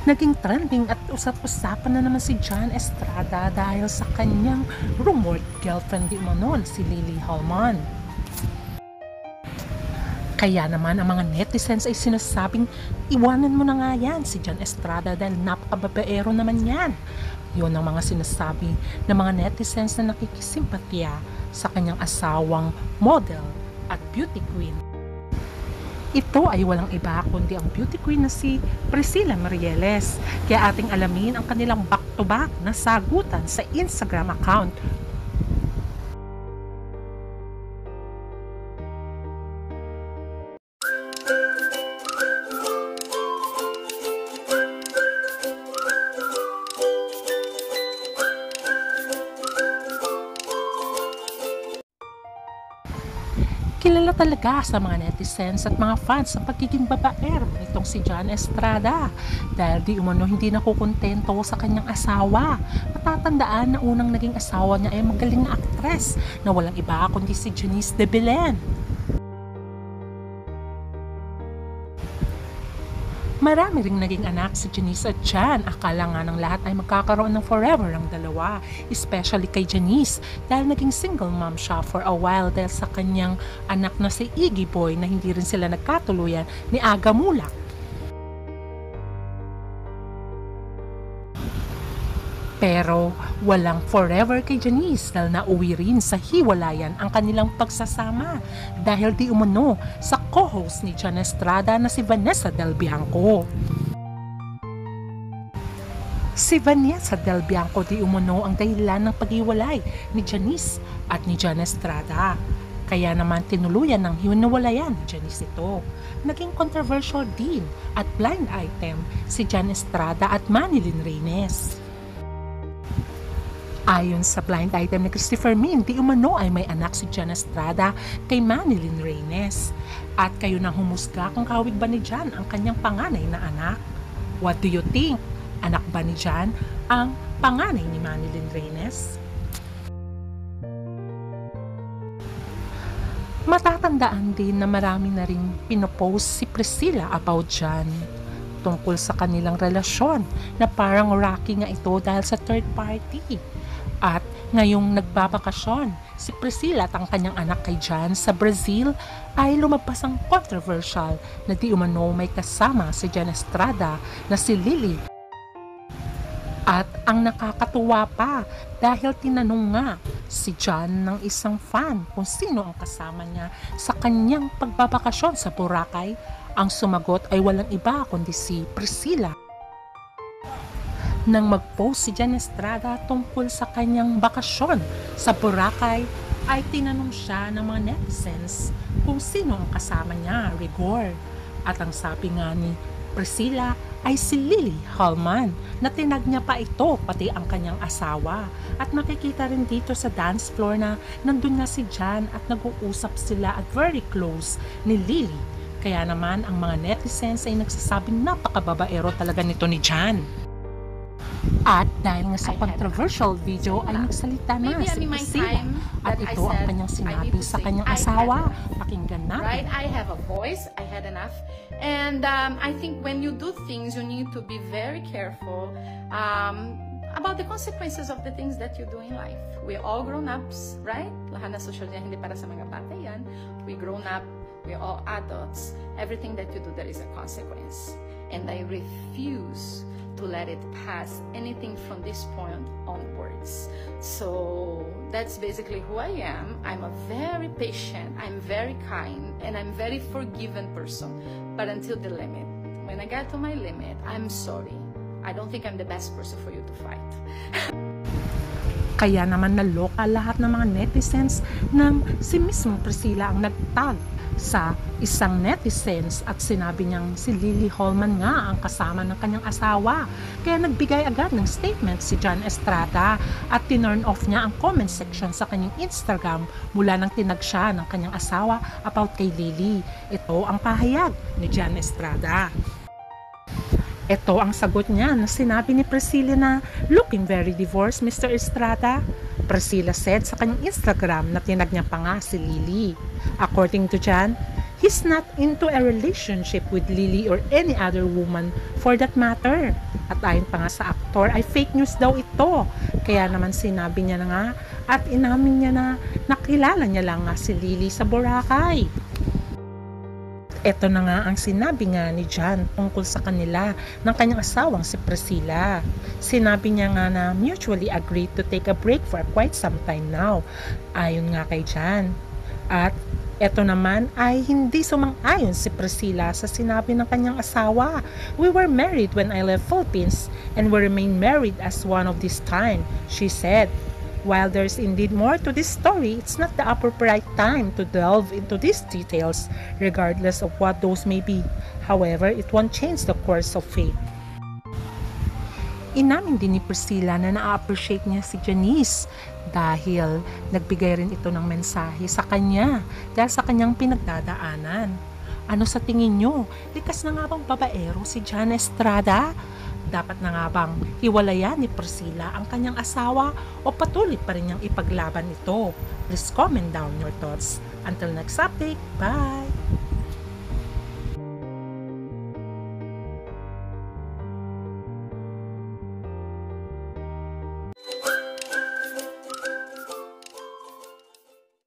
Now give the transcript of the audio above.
Naging trending at usap-usapan na naman si John Estrada dahil sa kanyang rumored girlfriend di umano na si Lily Hallman. Kaya naman ang mga netizens ay sinasabing iwanan mo na nga yan si John Estrada dahil napakababaero naman yan. Yun ang mga sinasabi ng mga netizens na nakikisimpatya sa kanyang asawang model at beauty queen. Ito ay walang iba kundi ang beauty queen na si Priscilla Meireles. Kaya ating alamin ang kanilang back-to-back na sagutan sa Instagram account. Kilala talaga sa mga netizens at mga fans ang pagiging babaero nitong si John Estrada dahil di umano hindi nakukontento sa kanyang asawa. Matatandaan na unang naging asawa niya ay magaling na aktres na walang iba kundi si Janice de Belen. Marami ring naging anak si Janice at John. Akala nga ng lahat ay magkakaroon ng forever ang dalawa, especially kay Janice dahil naging single mom siya for a while dahil sa kanyang anak na si Iggy Boy na hindi rin sila nagkatuluyan ni Aga Mulak. Pero walang forever kay Janice dahil nauwi rin sa hiwalayan ang kanilang pagsasama dahil di umano sa co-host ni John Estrada na si Vanessa Del Bianco. Si Vanessa Del Bianco di umano ang dahilan ng paghiwalay ni Janice at ni John Estrada. Kaya naman tinuluyan ng hiwalayan ni Janice ito. Naging controversial din at blind item si John Estrada at Manilyn Reynes. Ayon sa blind item ni Christopher Min, di umano ay may anak si John Estrada kay Manilyn Reynes. At kayo nang humusga kung kawig ba ni John ang kanyang panganay na anak? What do you think? Anak ba ni John ang panganay ni Manilyn Reynes? Matatandaan din na marami na rin pinopost si Priscilla about John tungkol sa kanilang relasyon na parang rocky nga ito dahil sa third party. At ngayong nagbabakasyon, si Priscilla at ang kanyang anak kay John sa Brazil ay lumabas ang controversial na di umano may kasama si John Estrada na si Lily. At ang nakakatuwa pa dahil tinanong nga si John ng isang fan kung sino ang kasama niya sa kanyang pagbabakasyon sa Boracay, ang sumagot ay walang iba kundi si Priscilla. Nang mag-post si John Estrada tungkol sa kanyang bakasyon sa Boracay, ay tinanong siya ng mga netizens kung sino ang kasama niya, Rigor. At ang sabi nga ni Priscilla ay si Lily Hallman na tinag niya pa ito pati ang kanyang asawa. At makikita rin dito sa dance floor na nandun na si John at nag-uusap sila at very close ni Lily. Kaya naman ang mga netizens ay nagsasabing napakababaero talaga nito ni John. At dahil nga sa controversial video ay nagsalita na si Priscilla at ito ang kanyang sinabi sa kanyang asawa. Pakinggan natin. Right, I have a voice, I had enough. And I think when you do things, you need to be very careful about the consequences of the things that you do in life. We're all grown-ups, right? Lahat na social media, hindi para sa mga bata yan. We're grown-up, we're all adults. Everything that you do, there is a consequence. And I refuse to let it pass anything from this point onwards. So that's basically who I am. I'm a very patient, I'm very kind, and I'm very forgiving person, but until the limit. When I get to my limit, I'm sorry. I don't think I'm the best person for you to fight. Kaya naman naloka lahat ng mga netizens nang si mismong Priscilla ang nagtag sa isang netizens at sinabi niyang si Lily Hallman nga ang kasama ng kanyang asawa. Kaya nagbigay agad ng statement si John Estrada at tinurn off niya ang comment section sa kanyang Instagram mula nang tinag siya ng kanyang asawa about kay Lily. Ito ang pahayag ni John Estrada. Ito ang sagot niya na sinabi ni Priscilla na looking very divorced, Mr. Estrada. Priscilla said sa kanyang Instagram na tinag niya pa nga si Lily. According to John, He's not into a relationship with Lily or any other woman for that matter. At ayon pa nga sa aktor ay fake news daw ito. Kaya naman sinabi niya na nga at inamin niya na nakilala niya lang nga si Lily sa Boracay. Ito na nga ang sinabi nga ni John tungkol sa kanila ng kanyang asawang si Priscilla. Sinabi niya nga na mutually agreed to take a break for quite some time now. Ayon nga kay John. At eto naman ay hindi sumang-ayon si Priscilla sa sinabi ng kanyang asawa. We were married when I left Philippines and we remain married as one of this time, she said. While there's indeed more to this story, it's not the appropriate time to delve into these details, regardless of what those may be. However, it won't change the course of fate. Inamin din ni Priscilla na na-appreciate niya si Janice dahil nagbigay rin ito ng mensahe sa kanya dahil sa kanyang pinagdadaanan. Ano sa tingin nyo? Likas na nga bang babaero si John Estrada? Dapat na nga bang hiwalayan ni Priscilla ang kanyang asawa o patuloy pa rin niyang ipaglaban ito? Please comment down your thoughts. Until next update, bye!